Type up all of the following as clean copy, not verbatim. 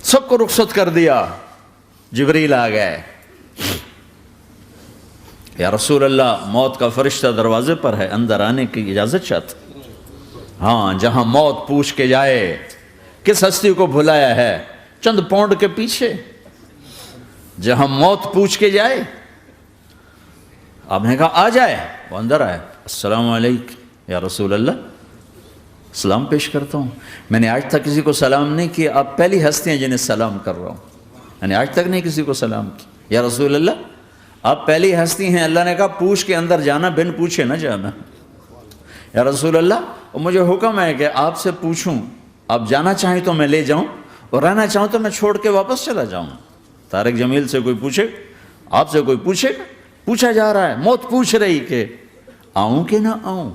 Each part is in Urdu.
سب کو رخصت کر دیا. جبریل آ گئے. یا رسول اللہ موت کا فرشتہ دروازے پر ہے, اندر آنے کی اجازت چاہتا. ہاں, جہاں موت پوچھ کے جائے کس ہستی کو بھلایا ہے, چند پونڈ کے پیچھے جہاں موت پوچھ کے جائے. آپ نے کہا آ جائے, وہ اندر آئے. السلام علیکم یا رسول اللہ, سلام پیش کرتا ہوں. میں نے آج تک کسی کو سلام نہیں کیا, آپ پہلی ہستی ہیں جنہیں سلام کر رہا ہوں. میں نے آج تک نہیں کسی کو سلام کیا. یا رسول اللہ آپ پہلی ہستی ہیں. اللہ نے کہا پوچھ کے اندر جانا, بن پوچھے نہ جانا. یا رسول اللہ مجھے حکم ہے کہ آپ سے پوچھوں, آپ جانا چاہیں تو میں لے جاؤں, اور رہنا چاہوں تو میں چھوڑ کے واپس چلا جاؤں. طارق جمیل سے کوئی پوچھے, آپ سے کوئی پوچھے, پوچھا جا رہا ہے, موت پوچھ رہی کہ آؤں کہ نہ آؤں.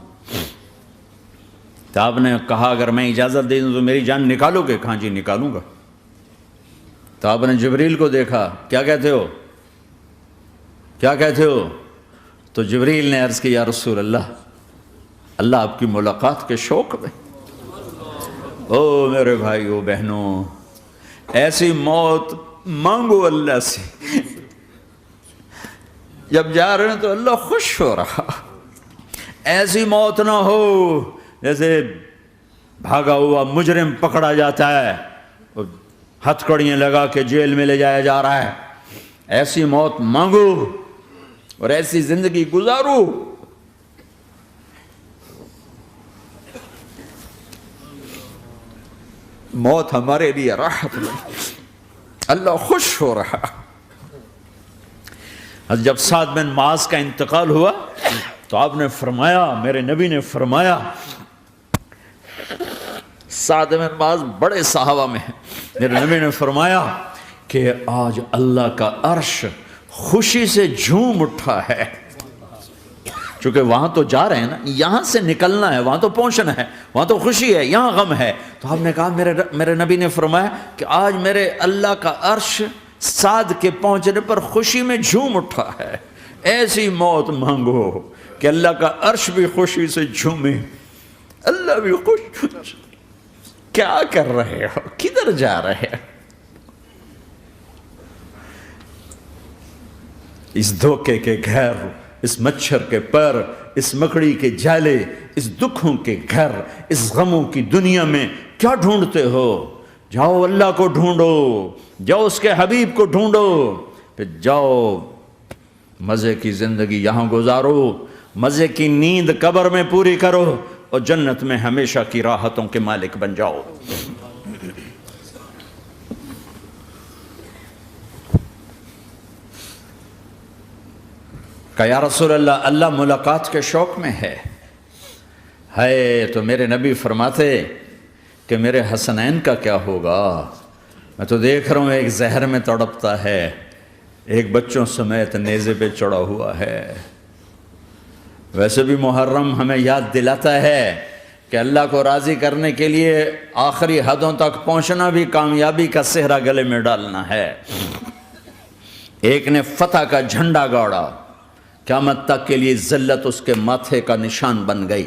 تو آپ نے کہا اگر میں اجازت دے دوں تو میری جان نکالو گے؟ کہاں جی نکالوں گا. تو آپ نے جبریل کو دیکھا, کیا کہتے ہو, کیا کہتے ہو؟ تو جبریل نے عرض کی یا رسول اللہ, اللہ آپ کی ملاقات کے شوق میں. او میرے بھائیو بہنوں, ایسی موت مانگو اللہ سے. جب جا رہے ہیں تو اللہ خوش ہو رہا. ایسی موت نہ ہو جیسے بھاگا ہوا مجرم پکڑا جاتا ہے, ہتھکڑیاں لگا کے جیل میں لے جایا جا رہا ہے. ایسی موت مانگو اور ایسی زندگی گزارو. موت ہمارے لیے راحت نہیں, اللہ خوش ہو رہا. جب سعد بن معاذ کا انتقال ہوا تو آپ نے فرمایا, میرے نبی نے فرمایا, سعد بن معاذ بڑے صحابہ میں ہیں, میرے نبی نے فرمایا کہ آج اللہ کا عرش خوشی سے جھوم اٹھا ہے. چونکہ وہاں تو جا رہے ہیں نا, یہاں سے نکلنا ہے, وہاں تو پہنچنا ہے, وہاں تو خوشی ہے, یہاں غم ہے. تو آپ نے کہا, میرے نبی نے فرمایا کہ آج میرے اللہ کا عرش سعد کے پہنچنے پر خوشی میں جھوم اٹھا ہے. ایسی موت مانگو کہ اللہ کا عرش بھی خوشی سے جھومے, اللہ بھی خوش. کیا کر رہے ہو, کدھر جا رہے ہو؟ اس دھوکے کے گھر, اس مچھر کے پر, اس مکڑی کے جالے, اس دکھوں کے گھر, اس غموں کی دنیا میں کیا ڈھونڈتے ہو؟ جاؤ اللہ کو ڈھونڈو, جاؤ اس کے حبیب کو ڈھونڈو, پھر جاؤ مزے کی زندگی یہاں گزارو, مزے کی نیند قبر میں پوری کرو, اور جنت میں ہمیشہ کی راحتوں کے مالک بن جاؤ. کہ یا رسول اللہ, اللہ ملاقات کے شوق میں ہے. تو میرے نبی فرماتے کہ میرے حسنین کا کیا ہوگا؟ میں تو دیکھ رہا ہوں ایک زہر میں تڑپتا ہے, ایک بچوں سمیت نیزے پہ چڑھا ہوا ہے. ویسے بھی محرم ہمیں یاد دلاتا ہے کہ اللہ کو راضی کرنے کے لیے آخری حدوں تک پہنچنا بھی کامیابی کا صحرا گلے میں ڈالنا ہے. ایک نے فتح کا جھنڈا گاڑا, قیامت تک کے لیے ذلت اس کے ماتھے کا نشان بن گئی.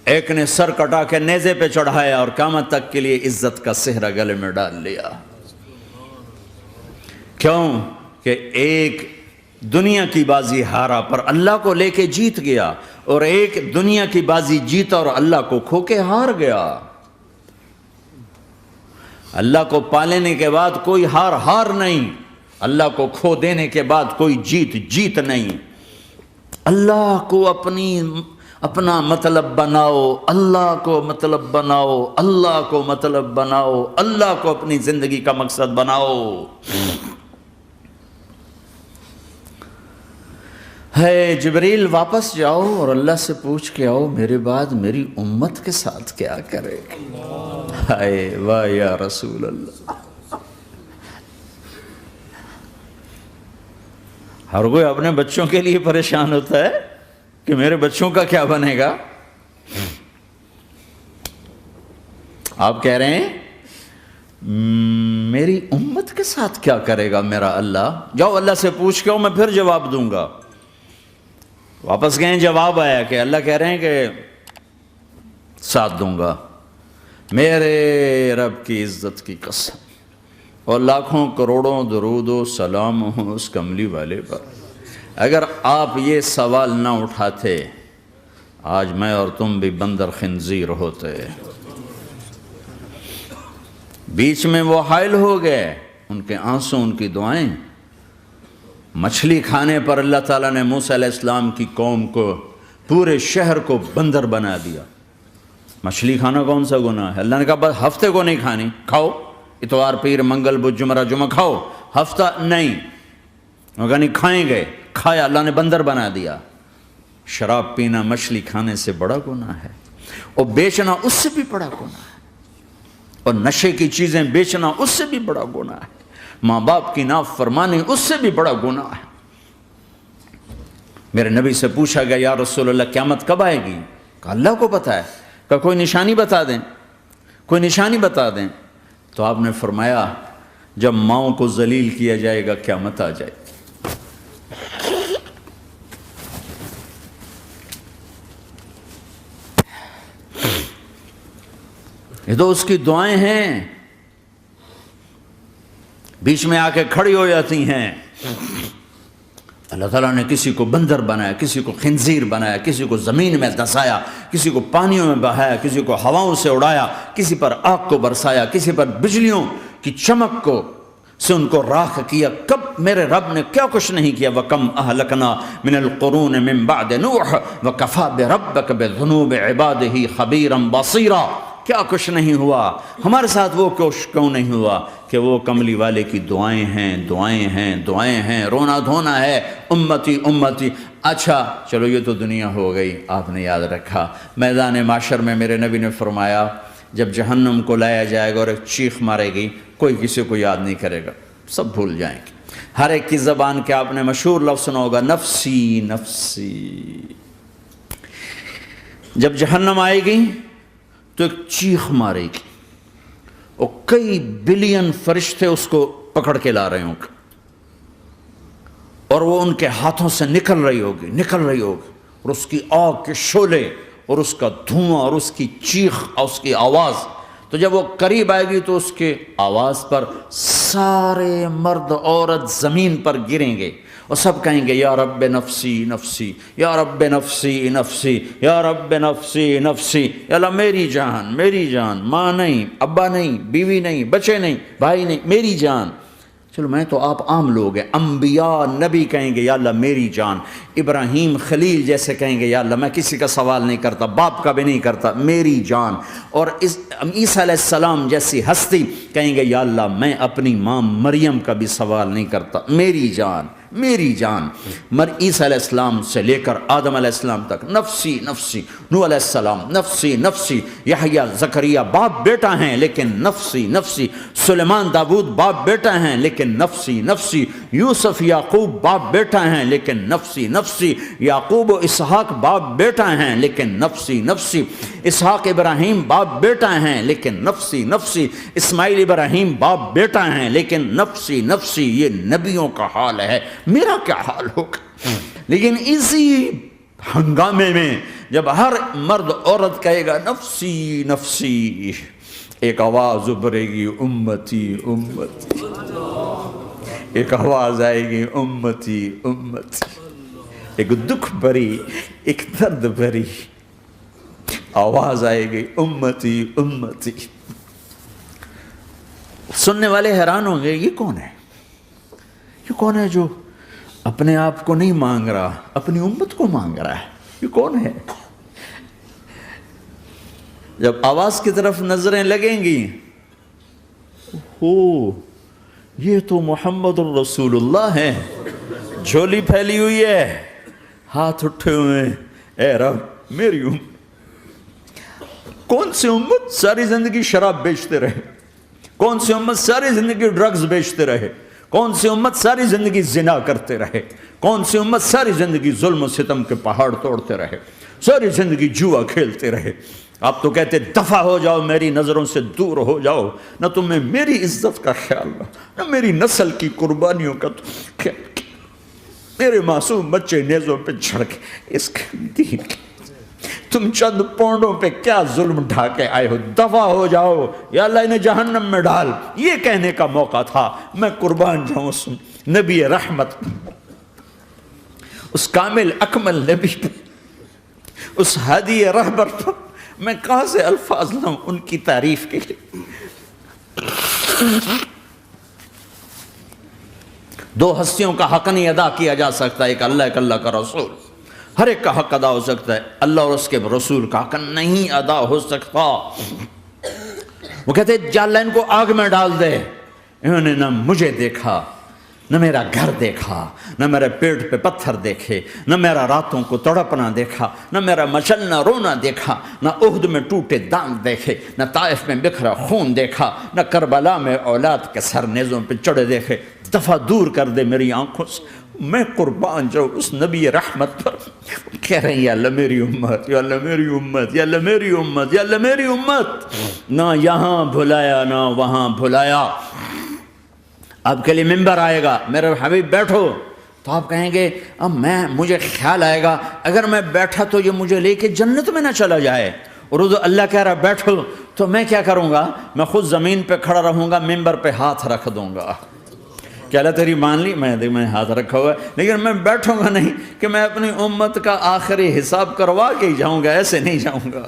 ایک نے سر کٹا کے نیزے پہ چڑھایا اور قیامت تک کے لیے عزت کا صحرا گلے میں ڈال لیا. کیوں کہ ایک دنیا کی بازی ہارا پر اللہ کو لے کے جیت گیا, اور ایک دنیا کی بازی جیتا اور اللہ کو کھو کے ہار گیا. اللہ کو پالینے کے بعد کوئی ہار نہیں, اللہ کو کھو دینے کے بعد کوئی جیت نہیں. اللہ کو اپنا مطلب بناؤ, اللہ کو مطلب بناؤ, اللہ کو مطلب بناؤ, اللہ کو اپنی زندگی کا مقصد بناؤ. جبریل واپس جاؤ اور اللہ سے پوچھ کے آؤ میرے بعد میری امت کے ساتھ کیا کرے گا. واہ یا رسول اللہ. ہر کوئی اپنے بچوں کے لیے پریشان ہوتا ہے کہ میرے بچوں کا کیا بنے گا. آپ کہہ رہے ہیں میری امت کے ساتھ کیا کرے گا میرا اللہ. جاؤ اللہ سے پوچھ کے آؤ, میں پھر جواب دوں گا. واپس گئے, جواب آیا کہ اللہ کہہ رہے ہیں کہ ساتھ دوں گا. میرے رب کی عزت کی قسم, اور لاکھوں کروڑوں درود و سلام ہوں اس کملی والے پر۔ اگر آپ یہ سوال نہ اٹھاتے آج میں اور تم بھی بندر خنزیر ہوتے۔ بیچ میں وہ حائل ہو گئے، ان کے آنسو، ان کی دعائیں۔ مچھلی کھانے پر اللہ تعالیٰ نے موسیٰ علیہ السلام کی قوم کو، پورے شہر کو بندر بنا دیا۔ مچھلی کھانا کون سا گناہ ہے؟ اللہ نے کہا بس ہفتے کو نہیں کھانی، کھاؤ، اتوار پیر منگل بدھ جمعہ جمعہ کھاؤ، ہفتہ نہیں۔ وہ کہا نہیں کھائیں گے، کھایا، اللہ نے بندر بنا دیا۔ شراب پینا مچھلی کھانے سے بڑا گناہ ہے، اور بیچنا اس سے بھی بڑا گناہ ہے، اور نشے کی چیزیں بیچنا اس سے بھی بڑا گناہ ہے، ماں باپ کی نافرمانی اس سے بھی بڑا گناہ ہے۔ میرے نبی سے پوچھا گیا یا رسول اللہ قیامت کب آئے گی؟ کہا اللہ کو پتہ ہے۔ کہا کوئی نشانی بتا دیں، کوئی نشانی بتا دیں۔ تو آپ نے فرمایا جب ماؤں کو ذلیل کیا جائے گا قیامت آ جائے گی۔ یہ تو اس کی دعائیں ہیں، بیچ میں آ کے کھڑی ہو جاتی ہیں۔ اللہ تعالیٰ نے کسی کو بندر بنایا، کسی کو خنزیر بنایا، کسی کو زمین میں دھسایا، کسی کو پانیوں میں بہایا، کسی کو ہواؤں سے اڑایا، کسی پر آگ کو برسایا، کسی پر بجلیوں کی چمک کو سے ان کو راکھ کیا۔ کب میرے رب نے کیا کچھ نہیں کیا۔ وَكَمْ أَهْلَكْنَا مِنَ الْقُرُونِ مِن بَعْدِ نُوحٍ وَكَفَى بِرَبِّكَ بِذُنُوبِ عِبَادِهِ خَبِيرًا بَصِيرًا۔ کیا کچھ نہیں ہوا ہمارے ساتھ، وہ کچھ کیوں نہیں ہوا کہ وہ کملی والے کی دعائیں ہیں، دعائیں ہیں، دعائیں ہیں، رونا دھونا ہے، امتی امتی۔ اچھا چلو یہ تو دنیا ہو گئی، آپ نے یاد رکھا میدان معاشر میں میرے نبی نے فرمایا جب جہنم کو لایا جائے گا اور ایک چیخ مارے گی، کوئی کسی کو یاد نہیں کرے گا، سب بھول جائیں گے۔ ہر ایک کی زبان کے آپ نے مشہور لفظ سنا ہوگا نفسی نفسی۔ جب جہنم آئے گی تو ایک چیخ مارے گی، اور کئی بلین فرشتے اس کو پکڑ کے لا رہے ہوں گے، اور وہ ان کے ہاتھوں سے نکل رہی ہوگی، اور اس کی آگ کے شعلے اور اس کا دھواں اور اس کی چیخ اور اس کی آواز۔ تو جب وہ قریب آئے گی تو اس کے آواز پر سارے مرد عورت زمین پر گریں گے، اور سب کہیں گے یا رب نفسی نفسی، یا رب نفسی نفسی، یا رب نفسی نفسی۔ یا اللہ میری جان، میری جان، ماں نہیں، ابا نہیں، بیوی نہیں، بچے نہیں، بھائی نہیں، میری جان۔ چلو میں تو آپ عام لوگ ہیں، انبیاء نبی کہیں گے یا اللہ میری جان، ابراہیم خلیل جیسے کہیں گے یا اللہ میں کسی کا سوال نہیں کرتا، باپ کا بھی نہیں کرتا، میری جان۔ اور عیسیٰ علیہ السلام جیسی ہستی کہیں گے یا اللہ میں اپنی ماں مریم کا بھی سوال نہیں کرتا، میری جان، میری جان۔ عیسیٰ علیہ السلام سے لے کر آدم علیہ السلام تک نفسی نفسی، نوح علیہ السلام نفسی نفسی، یحییٰ زکریا باپ بیٹا ہیں لیکن نفسی نفسی، سلیمان داؤد باپ بیٹا ہیں لیکن نفسی نفسی، یوسف یعقوب باپ بیٹا ہیں لیکن نفسی نفسی، یعقوب و اسحاق باپ بیٹا ہیں لیکن نفسی نفسی، اسحاق ابراہیم باپ بیٹا ہیں لیکن نفسی نفسی، اسماعیل ابراہیم باپ بیٹا ہیں لیکن نفسی نفسی۔ یہ نبیوں کا حال ہے، میرا کیا حال ہوگا؟ لیکن اسی ہنگامے میں جب ہر مرد عورت کہے گا نفسی نفسی، ایک آواز ابھرے گی امتی امتی، ایک آواز آئے گی امتی امتی، ایک دکھ بھری، ایک درد بھری آواز آئے گی امتی امتی۔ سننے والے حیران ہوں گے یہ کون ہے، یہ کون ہے جو اپنے آپ کو نہیں مانگ رہا، اپنی امت کو مانگ رہا ہے، یہ کون ہے؟ جب آواز کی طرف نظریں لگیں گی، ہو یہ تو محمد الرسول اللہ ہے، جھولی پھیلی ہوئی ہے، ہاتھ اٹھے ہوئے ہیں، اے رب میری امت۔ کون سی امت ساری زندگی شراب بیچتے رہے؟ کون سی امت ساری زندگی ڈرگز بیچتے رہے؟ کون سی امت ساری زندگی زنا کرتے رہے؟ کون سی امت ساری زندگی ظلم و ستم کے پہاڑ توڑتے رہے؟ ساری زندگی جوا کھیلتے رہے؟ آپ تو کہتے دفع ہو جاؤ، میری نظروں سے دور ہو جاؤ، نہ تمہیں میری عزت کا خیال رہا، نہ میری نسل کی قربانیوں کا خیال کیا، میرے معصوم بچے نیزوں پہ چڑھ کے اس کے دین کے تم چند پونڈوں پہ کیا ظلم ڈھا کے آئے ہو، دفع ہو جاؤ یا اللہ انہیں جہنم میں ڈال، یہ کہنے کا موقع تھا۔ میں قربان جاؤں اس نبی رحمت، اس کامل اکمل نبی پہ، اس ہادی رہبر پر میں کہاں سے الفاظ لوں ان کی تعریف کے لیے۔ دو ہستیوں کا حق نہیں ادا کیا جا سکتا، ایک اللہ، ایک اللہ کا رسول۔ ہر ایک کا حق ادا ہو سکتا ہے، اللہ اور اس کے رسول کا حق نہیں ادا ہو سکتا۔ وہ کہتے جا اللہ ان کو آگ میں ڈال دے۔ انہوں نے نہ مجھے دیکھا، نہ میرا گھر دیکھا، نہ میرے پیٹ پہ پتھر دیکھے، نہ میرا راتوں کو تڑپنا دیکھا، نہ میرا مچلنا رونا دیکھا، نہ احد میں ٹوٹے دانت دیکھے، نہ طائف میں بکھرا خون دیکھا، نہ کربلا میں اولاد کے سر نیزوں پہ چڑھے دیکھے۔ دفعہ دور کر دے میری آنکھوں سے۔ میں قربان جاؤں اس نبی رحمت پر۔ کہہ رہے ہیں یا اللہ میری امت، یا اللہ میری امت، یا اللہ میری امت، یا اللہ میری امت۔ نہ یہاں بھلایا نہ وہاں بھلایا۔ آپ کے لیے ممبر آئے گا، میرے حبیب بیٹھو، تو آپ کہیں گے اب مجھے خیال آئے گا اگر میں بیٹھا تو یہ مجھے لے کے جنت میں نہ چلا جائے، اور اللہ کہہ رہا بیٹھو تو میں کیا کروں گا؟ میں خود زمین پہ کھڑا رہوں گا، ممبر پہ ہاتھ رکھ دوں گا کہ اللہ تیری مان لی، میں ہاتھ رکھا ہوا ہے، لیکن میں بیٹھوں گا نہیں کہ میں اپنی امت کا آخری حساب کروا کے ہی جاؤں گا، ایسے نہیں جاؤں گا۔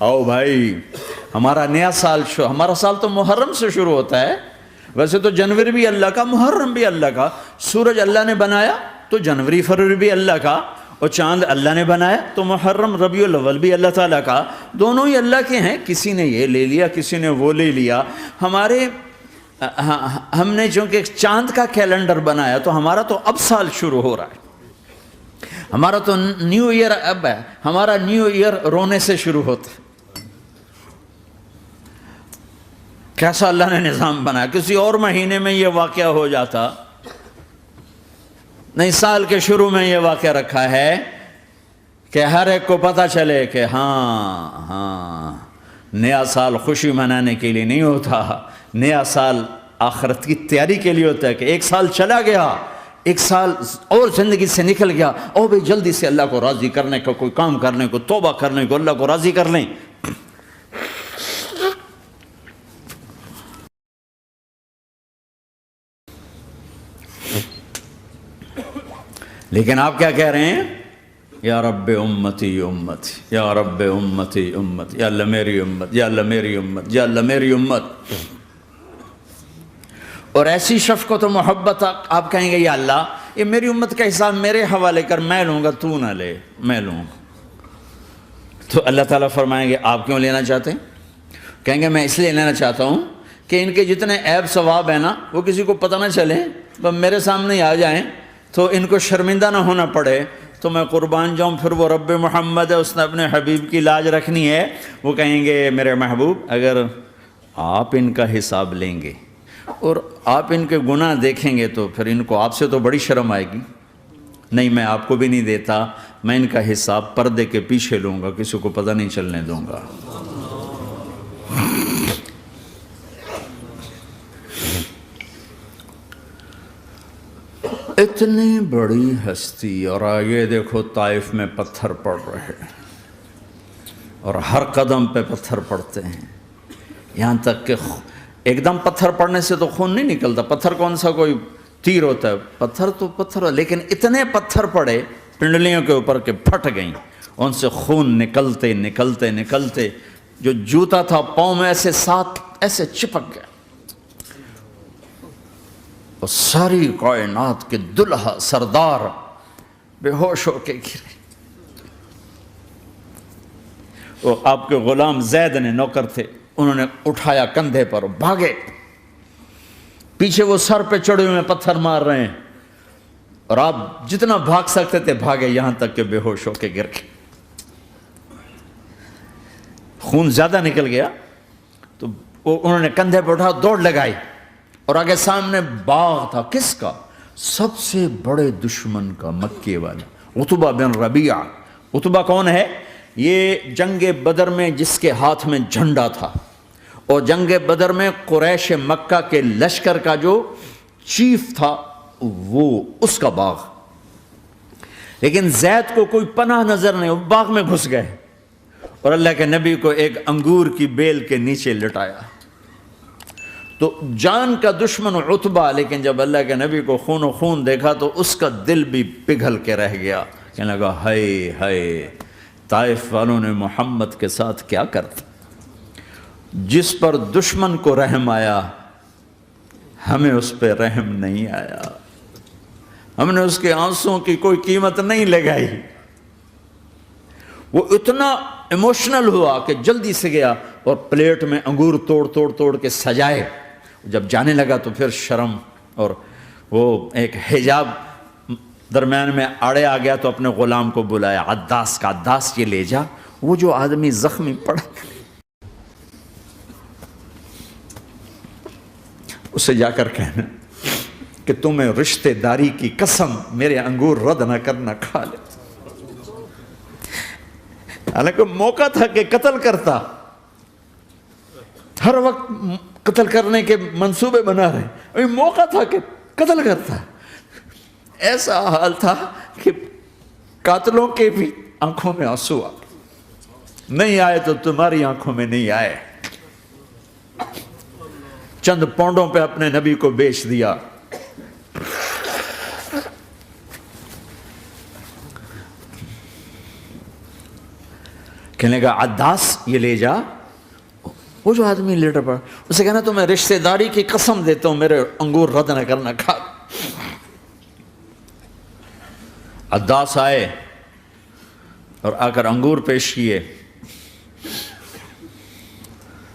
آؤ بھائی، ہمارا نیا سال ہمارا سال تو محرم سے شروع ہوتا ہے، ویسے تو جنوری بھی اللہ کا، محرم بھی اللہ کا، سورج اللہ نے بنایا تو جنوری فروری بھی اللہ کا، اور چاند اللہ نے بنایا تو محرم ربیع الاول بھی اللہ تعالیٰ کا، دونوں ہی اللہ کے ہیں۔ کسی نے یہ لے لیا، کسی نے وہ لے لیا۔ ہم نے چونکہ چاند کا کیلنڈر بنایا تو ہمارا تو اب سال شروع ہو رہا ہے، ہمارا تو نیو ایئر اب ہے، ہمارا نیو ایئر رونے سے شروع ہوتا ہے۔ کیسا اللہ نے نظام بنایا، کسی اور مہینے میں یہ واقعہ ہو جاتا، نہیں سال کے شروع میں یہ واقعہ رکھا ہے کہ ہر ایک کو پتہ چلے کہ ہاں نیا سال خوشی منانے کے لیے نہیں ہوتا، نیا سال آخرت کی تیاری کے لیے ہوتا ہے کہ ایک سال چلا گیا، ایک سال اور زندگی سے نکل گیا، اور بھی جلدی سے اللہ کو راضی کرنے کا کوئی کام کرنے کو، توبہ کرنے کو، اللہ کو راضی کر لیں۔ لیکن آپ کیا کہہ رہے ہیں؟ یا رب امتی امت، یا رب امتی امت، یا اللہ میری امت، یا اللہ میری امت، یا اللہ میری امت۔ اور ایسی شفقت و محبت آپ کہیں گے یا اللہ یہ میری امت کا حساب میرے حوالے کر، میں لوں گا، تو نہ لے، میں لوں گا۔ تو اللہ تعالیٰ فرمائیں گے آپ کیوں لینا چاہتے ہیں؟ کہیں گے میں اس لیے لینا چاہتا ہوں کہ ان کے جتنے عیب ثواب ہیں نا وہ کسی کو پتہ نہ چلے، وہ میرے سامنے آ جائیں تو ان کو شرمندہ نہ ہونا پڑے، تو میں قربان جاؤں۔ پھر وہ رب محمد ہے، اس نے اپنے حبیب کی لاج رکھنی ہے، وہ کہیں گے میرے محبوب اگر آپ ان کا حساب لیں گے اور آپ ان کے گناہ دیکھیں گے تو پھر ان کو آپ سے تو بڑی شرم آئے گی، نہیں میں آپ کو بھی نہیں دیتا، میں ان کا حساب پردے کے پیچھے لوں گا، کسی کو پتہ نہیں چلنے دوں گا۔ اتنی بڑی ہستی، اور آگے دیکھو طائف میں پتھر پڑ رہے ہیں، اور ہر قدم پہ پتھر پڑتے ہیں، یہاں تک کہ ایک دم پتھر پڑنے سے تو خون نہیں نکلتا، پتھر کون سا کوئی تیر ہوتا ہے، پتھر تو پتھر، لیکن اتنے پتھر پڑے پنڈلیوں کے اوپر کہ پھٹ گئیں، ان سے خون نکلتے نکلتے نکلتے جو جوتا تھا پاؤں میں ایسے ساتھ ایسے چپک گیا، اور ساری کائنات کے دلہا سردار بے ہوش ہو کے گرے۔ وہ آپ کے غلام زید نے نوکر تھے، انہوں نے اٹھایا کندھے پر، بھاگے، پیچھے وہ سر پہ چڑھے ہوئے پتھر مار رہے ہیں، اور آپ جتنا بھاگ سکتے تھے بھاگے، یہاں تک کہ بے ہوش ہو کے گر گئے۔ خون زیادہ نکل گیا تو انہوں نے کندھے پہ اٹھا، دوڑ لگائی، اور آگے سامنے باغ تھا، کس کا؟ سب سے بڑے دشمن کا، مکے والا عتبہ بن ربیعہ۔ عتبہ کون ہے؟ یہ جنگ بدر میں جس کے ہاتھ میں جھنڈا تھا، اور جنگ بدر میں قریش مکہ کے لشکر کا جو چیف تھا وہ، اس کا باغ۔ لیکن زید کو کوئی پناہ نظر نہیں، وہ باغ میں گھس گئے اور اللہ کے نبی کو ایک انگور کی بیل کے نیچے لٹایا۔ تو جان کا دشمن عتبہ، لیکن جب اللہ کے نبی کو خون و خون دیکھا تو اس کا دل بھی پگھل کے رہ گیا، کہنے لگا ہائے ہائے، طائف والوں نے محمد کے ساتھ کیا کرتا۔ جس پر دشمن کو رحم آیا ہمیں اس پہ رحم نہیں آیا، ہم نے اس کے آنسوں کی کوئی قیمت نہیں لگائی۔ وہ اتنا ایموشنل ہوا کہ جلدی سے گیا اور پلیٹ میں انگور توڑ کے سجائے۔ جب جانے لگا تو پھر شرم اور وہ ایک حجاب درمیان میں آڑے آ گیا، تو اپنے غلام کو بلایا، عداس کا، عداس یہ لے جا وہ جو آدمی زخمی پڑا، اسے جا کر کہنا کہ تمہیں رشتہ داری کی قسم میرے انگور رد نہ کرنا، کھا لے۔ حالانکہ موقع تھا کہ قتل کرتا، ہر وقت قتل کرنے کے منصوبے بنا رہے، ابھی موقع تھا کہ قتل کرتا۔ ایسا حال تھا کہ قاتلوں کے بھی آنکھوں میں آنسو آ نہیں آئے تو تمہاری آنکھوں میں نہیں آئے۔ چند پونڈوں پہ اپنے نبی کو بیچ دیا۔ کہنے کا عداس یہ لے جا، وہ جو آدمی لیٹر پڑا، اسے کہنا تو میں رشتہ داری کی قسم دیتا ہوں میرے انگور رد نہ کرنا، کھا۔ عداس آئے اور آ کر انگور پیش کیے،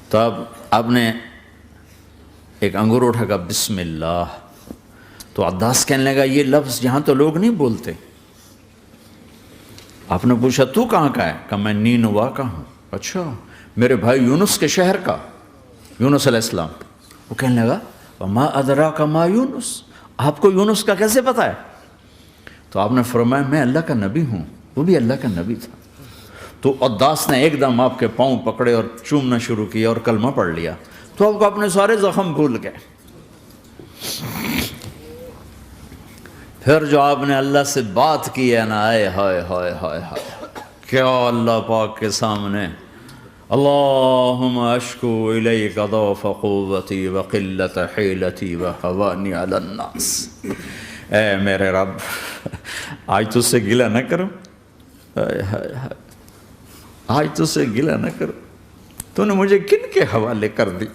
تو اب آپ نے ایک انگور اٹھا کر بسم اللہ، تو عداس کہنے لگا یہ لفظ یہاں تو لوگ نہیں بولتے۔ آپ نے پوچھا تو کہاں کا ہے؟ کہا میں نینوا کا ہوں۔ اچھا، میرے بھائی یونس کے شہر کا، یونس علیہ السلام۔ وہ کہنے لگا وما ادراک ما یونس، آپ کو یونس کا کیسے پتا ہے؟ تو آپ نے فرمایا میں اللہ کا نبی ہوں، وہ بھی اللہ کا نبی تھا۔ تو عداس نے ایک دم آپ کے پاؤں پکڑے اور چومنا شروع کیا اور کلمہ پڑھ لیا، تو آپ کو اپنے سارے زخم بھول گئے۔ پھر جو آپ نے اللہ سے بات کی ہے نا، آئے ہائے ہائے ہائے ہائے، کیا اللہ پاک کے سامنے اللہم اشکو الیک ضعف قوتی وقلت حیلتی وہوانی علی الناس، اے میرے رب آج تجھ سے گلہ نہ کرو، آج تجھ سے گلہ نہ کرو، تو نے مجھے کن کے حوالے کر دی،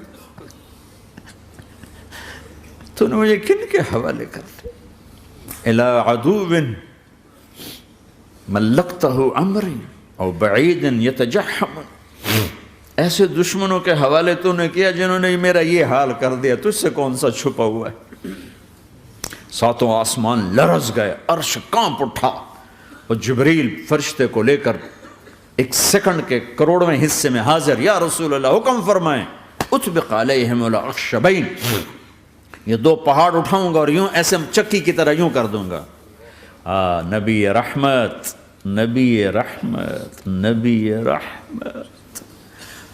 تو نے مجھے کن کے حوالے کر دی، الی عدو ملکتہ امری او بعید یتجحم، ایسے دشمنوں کے حوالے تو نے کیا جنہوں نے میرا یہ حال کر دیا، تجھ سے کون سا چھپا ہوا ہے۔ ساتوں آسمان لرز گئے، عرش کانپ اٹھا، اور جبریل فرشتے کو لے کر ایک سیکنڈ کے کروڑویں حصے میں حاضر، یا رسول اللہ حکم فرمائیں اطبق علیہم الاخشبین، یہ دو پہاڑ اٹھاؤں گا اور یوں ایسے چکی کی طرح یوں کر دوں گا۔ نبی رحمت، نبی رحمت، نبی رحمت۔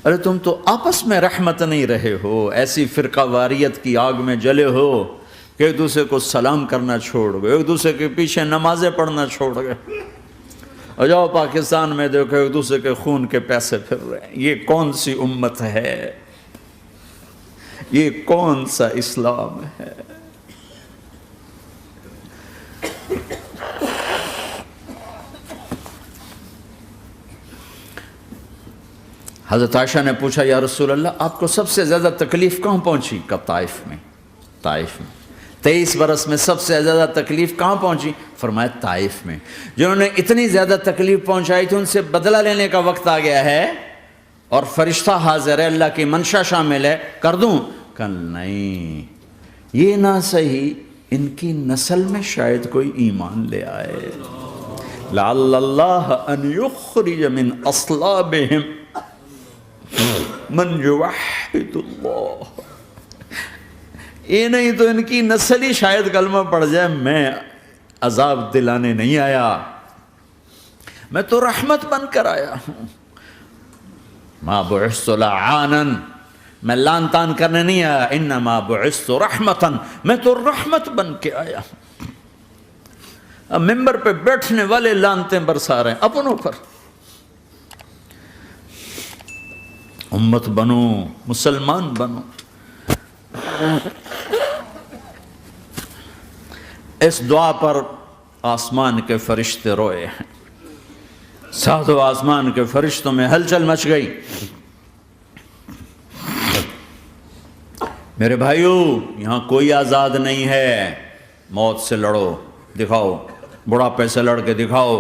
ارے تم تو آپس میں رحمت نہیں رہے ہو، ایسی فرقہ واریت کی آگ میں جلے ہو کہ ایک دوسرے کو سلام کرنا چھوڑ گئے، ایک دوسرے کے پیچھے نمازیں پڑھنا چھوڑ گئے، اور جاؤ پاکستان میں دیکھو ایک دوسرے کے خون کے پیسے پھر رہے ہیں۔ یہ کون سی امت ہے؟ یہ کون سا اسلام ہے؟ حضرت عائشہ نے پوچھا یا رسول اللہ آپ کو سب سے زیادہ تکلیف کہاں پہنچی؟ کب؟ طائف میں۔ طائف میں 23 برس میں سب سے زیادہ تکلیف کہاں پہنچی؟ فرمایا طائف میں۔ جنہوں نے اتنی زیادہ تکلیف پہنچائی تھی ان سے بدلہ لینے کا وقت آ گیا ہے، اور فرشتہ حاضر ہے، اللہ کی منشا شامل ہے، کر دوں؟ کہ نہیں، یہ نہ صحیح، ان کی نسل میں شاید کوئی ایمان لے آئے، لعل اللہ ان یخرج من اصلابہم من یوحد اللہ، یہ نہیں تو ان کی نسل ہی شاید کلمہ پڑھ جائے۔ میں عذاب دلانے نہیں آیا، میں تو رحمت بن کر آیا ہوں۔ ما بعثت لعانا، میں لان تان کرنے نہیں آیا، انما بعثت رحمتا، میں تو رحمت بن کے آیا ہوں۔ اب ممبر پہ بیٹھنے والے لانتیں برسا رہے ہیں اپنوں پر. امت بنو، مسلمان بنو. اس دعا پر آسمان کے فرشتے روئے ہیں. ساتوں آسمان کے فرشتوں میں ہلچل مچ گئی. میرے بھائیو، یہاں کوئی آزاد نہیں ہے. موت سے لڑو، دکھاؤ. بڑھاپے سے لڑ کے دکھاؤ.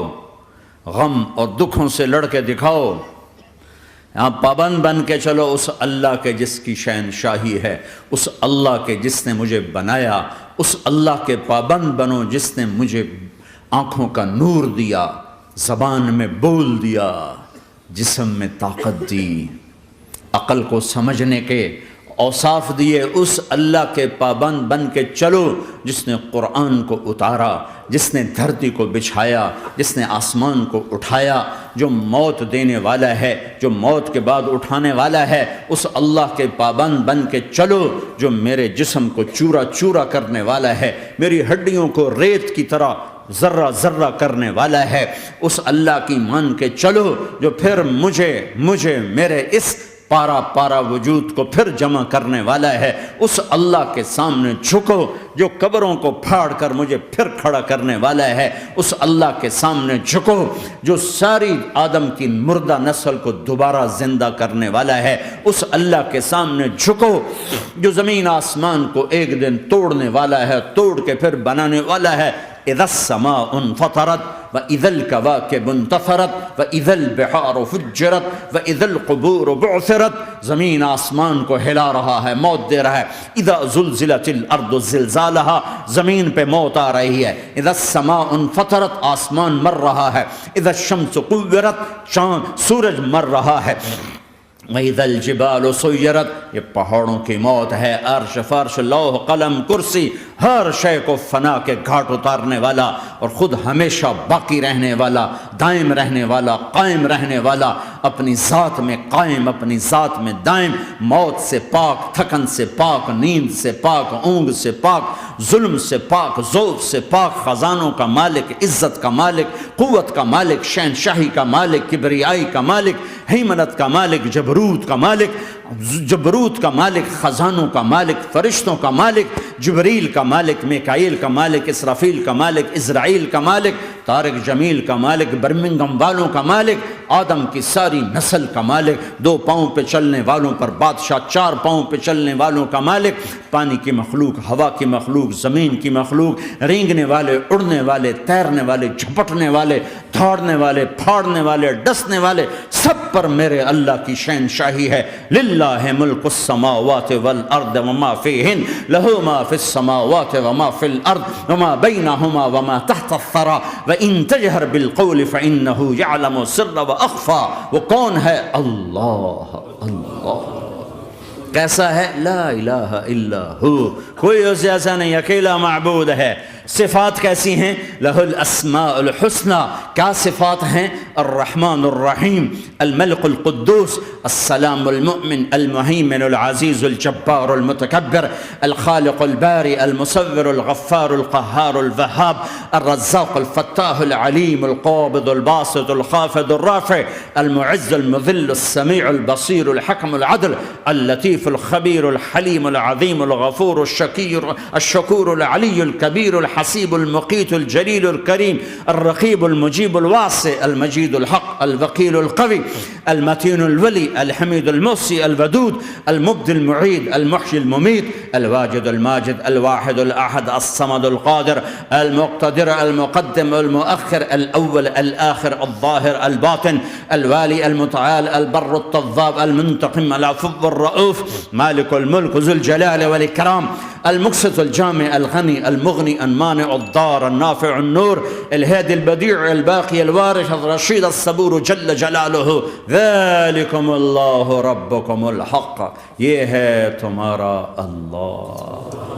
غم اور دکھوں سے لڑ کے دکھاؤ. یہاں پابند بن کے چلو اس اللہ کے جس کی شہنشاہی ہے، اس اللہ کے جس نے مجھے بنایا. اس اللہ کے پابند بنو جس نے مجھے آنکھوں کا نور دیا، زبان میں بول دیا، جسم میں طاقت دی، عقل کو سمجھنے کے اوصاف دیے. اس اللہ کے پابند بن کے چلو جس نے قرآن کو اتارا، جس نے دھرتی کو بچھایا، جس نے آسمان کو اٹھایا، جو موت دینے والا ہے، جو موت کے بعد اٹھانے والا ہے. اس اللہ کے پابند بن کے چلو جو میرے جسم کو چورا چورا کرنے والا ہے، میری ہڈیوں کو ریت کی طرح ذرہ ذرہ کرنے والا ہے. اس اللہ کی مان کے چلو جو پھر مجھے میرے اس پارا پارا وجود کو پھر جمع کرنے والا ہے. اس اللہ کے سامنے جھکو جو قبروں کو پھاڑ کر مجھے پھر کھڑا کرنے والا ہے. اس اللہ کے سامنے جھکو جو ساری آدم کی مردہ نسل کو دوبارہ زندہ کرنے والا ہے. اس اللہ کے سامنے جھکو جو زمین آسمان کو ایک دن توڑنے والا ہے، توڑ کے پھر بنانے والا ہے. اذا السماء انفطرت واذا الكواكب انتثرت واذا البحار فجرت واذا القبور بعثرت. زمین آسمان کو ہلا رہا ہے، موت دے رہا ہے. اذا زلزلت الارض زلزالها، زمین پہ موت آ رہی ہے. اذا السماء انفطرت، آسمان مر رہا ہے. اذا الشمس قورت، چاند سورج مر رہا ہے. وَإِذَا الْجِبَالُ سُيِّرَتْ، یہ پہاڑوں کی موت ہے. عرش فرش لوح قلم کرسی ہر شے کو فنا کے گھاٹ اتارنے والا اور خود ہمیشہ باقی رہنے والا، دائم رہنے والا، قائم رہنے والا، اپنی ذات میں قائم، اپنی ذات میں دائم، موت سے پاک، تھکن سے پاک، نیند سے پاک، اونگ سے پاک، ظلم سے پاک، ذوق سے پاک، خزانوں کا مالک، عزت کا مالک، قوت کا مالک، شہنشاہی کا مالک، کبریائی کا مالک، ہیمنت کا مالک، جبروت کا مالک، خزانوں کا مالک، فرشتوں کا مالک، جبریل کا مالک، میکائیل کا مالک، اسرافیل کا مالک، اسرائیل کا مالک، طارق جمیل کا مالک، برمنگم والوں کا مالک، آدم کی ساری نسل کا مالک، 2 پاؤں پہ چلنے والوں پر بادشاہ، 4 پاؤں پہ چلنے والوں کا مالک، پانی کی مخلوق، ہوا کی مخلوق، زمین کی مخلوق، رینگنے والے، اڑنے والے، تیرنے والے، جھپٹنے والے، دھاڑنے والے، پھاڑنے والے، ڈسنے والے، سب پر میرے اللہ کی شہنشاہی ہے. للہ ملک السماوات والارض وما فیہن، لہو ما فی السماوات وما فی الارض وما بینہما وما تحت الثری وان تجہر بالقول فانہ یعلم السر واخفی. وہ کون ہے؟ اللہ. اللہ کیسا ہے؟ لا الہ الا ہو، کوئی اس جیسا نہیں، اکیلا معبود ہے. صفات کیسی ہیں؟ لہ الاسماء الحسنى. کیا صفات ہیں؟ الرحمن الرحیم، الملک القدوس، السلام المؤمن، المہیمن العزیز الجبار المتکبر، الخالق الباری المصور الغفار القہار الوہاب، الرزاق الفتاح العلیم القابض الباسط الخافض الرافع، المعز المذل السمیع البصیر الحکم العدل، اللطیف الخبیر الحلیم العظیم الغفور الشکور العلی الکبیر الحسیب المقیت الجلیل الکریم، الرقیب المجیب الواسع، المجید الحق، الوکیل القوی، المتین الولی، الحمید المحصی، الودود، المبدی المعید، المحیی الممیت، الواجد الماجد، الواحد الاحد، الصمد القادر، المقتدر، المقدم، المؤخر، الاول، الاخر، الظاہر، الباطن، الوالی، المتعال، البر التضاب، المنتقم، العفو الرؤوف، مالک الملک، ذو الجلال والاکرام، المقسط الجامع، الغنی، المغنی، المانع الضار، النافع النور، الهادي البديع، الباقي الوارث، الرشيد الصبور جل جلالہ. ذالکم اللہ ربکم الحق، یہ ہے تمہارا اللہ.